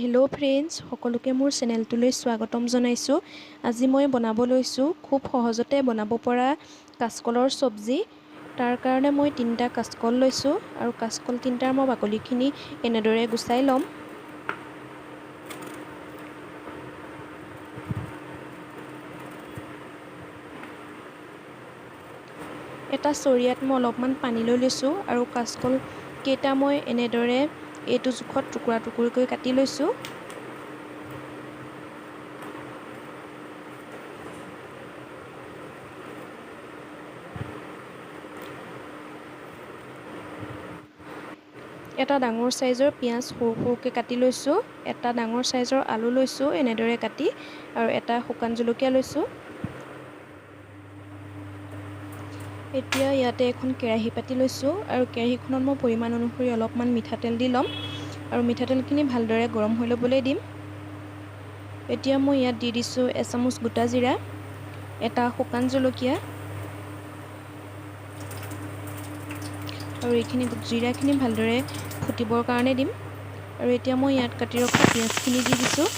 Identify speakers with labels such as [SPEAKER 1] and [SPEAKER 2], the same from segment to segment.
[SPEAKER 1] Hello' friends, সকলোকে মোৰ চেনেলটোলৈ স্বাগতম জনাইছোঁ। আজি মই বনাব লৈছোঁ খুব সহজতে বনাব পৰা কাচকলৰ চব্জি। তাৰ কাৰণে মই 3টা কাচকল লৈছোঁ আৰু কাচকল 3টাৰ মই বাকলিখিনি এনেদৰে গুচাই ল'ম। এটা চৰিয়াত মই অলপমান পানী লৈ লৈছোঁ আৰু কাচকল কেইটা মই এনেদৰে এইটো জোখত টুকুৰা টুকুৰকৈ কাটি লৈছোঁ। এটা ডাঙৰ সাইজৰ পিঁয়াজ সৰু সৰুকৈ কাটি লৈছোঁ। এটা ডাঙৰ সাইজৰ আলু লৈছোঁ এনেদৰে কাটি, আৰু এটা শুকান জলকীয়া লৈছোঁ। এতিয়া ইয়াতে এখন কেৰাহী পাতি লৈছোঁ আৰু কেৰাহীখনত মই পৰিমাণ অনুসৰি অলপমান মিঠাতেল দি ল'ম আৰু মিঠাতেলখিনি ভালদৰে গৰম হৈ ল'বলৈ দিম। এতিয়া মই ইয়াত দি দিছোঁ এচামুচ গোটা জিৰা, এটা শুকান জলকীয়া, আৰু এইখিনি জিৰাখিনি ভালদৰে ফুটিবৰ কাৰণে দিম। আৰু এতিয়া মই ইয়াত কাটি ৰখা পিঁয়াজখিনি দি দিছোঁ।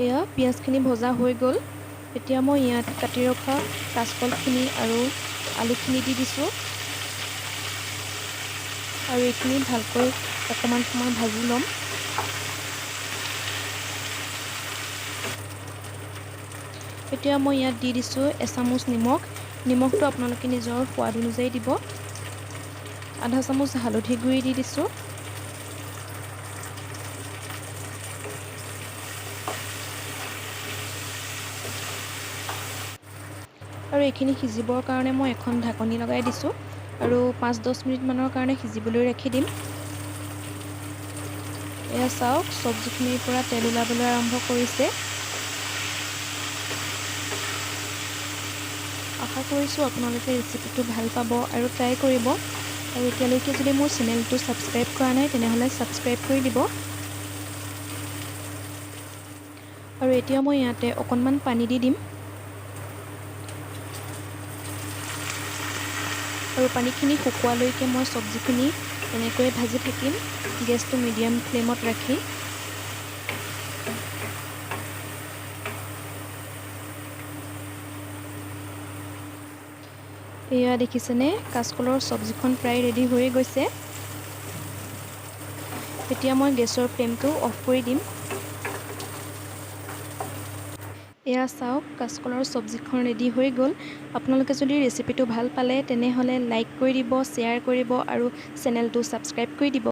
[SPEAKER 1] এয়া পিঁয়াজখিনি ভজা হৈ গ'ল। এতিয়া মই ইয়াত কাটি ৰখা কাচকলখিনি আৰু আলুখিনি দি দিছোঁ আৰু এইখিনি ভালকৈ অকণমান সময় ভাজি ল'ম। এতিয়া মই ইয়াত দি দিছোঁ এচামুচ নিমখ। নিমখটো আপোনালোকে নিজৰ সোৱাদ অনুযায়ী দিব। আধা চামুচ হালধি গুড়ি দি দিছোঁ। আৰু এইখিনি সিজিবৰ কাৰণে মই এখন ঢাকনি লগাই দিছোঁ আৰু 5-10 মিনিটমানৰ কাৰণে সিজিবলৈ ৰাখি দিম। এয়া চাওক, চব্জিখিনিৰ পৰা তেল ওলাবলৈ আৰম্ভ কৰিছে। আশা কৰিছোঁ আপোনালোকে ৰেচিপিটো ভাল পাব আৰু ট্ৰাই কৰিব। আৰু এতিয়ালৈকে যদি মোৰ চেনেলটো ছাবস্ক্ৰাইব কৰা নাই তেনেহ'লে ছাবস্ক্ৰাইব কৰি দিব। আৰু এতিয়া মই ইয়াতে অকণমান পানী দি দিম আৰু পানীখিনি শুকোৱালৈকে মই চব্জিখিনি এনেকৈ ভাজি থাকিম, গেছটো মিডিয়াম ফ্লেমত ৰাখি। এয়া দেখিছেনে, কাচকলৰ চব্জিখন প্ৰায় ৰেডি হৈ গৈছে। এতিয়া মই গেছৰ ফ্লেমটো অফ কৰি দিম। এয়া চাওক, কাচকলৰ চব্জিখন ৰেডি হৈ গ'ল। আপোনালোকে যদি ৰেচিপিটো ভাল পালে তেনেহ'লে লাইক কৰি দিব, শ্বেয়াৰ কৰিব আৰু চেনেলটো ছাবস্ক্ৰাইব কৰি দিব।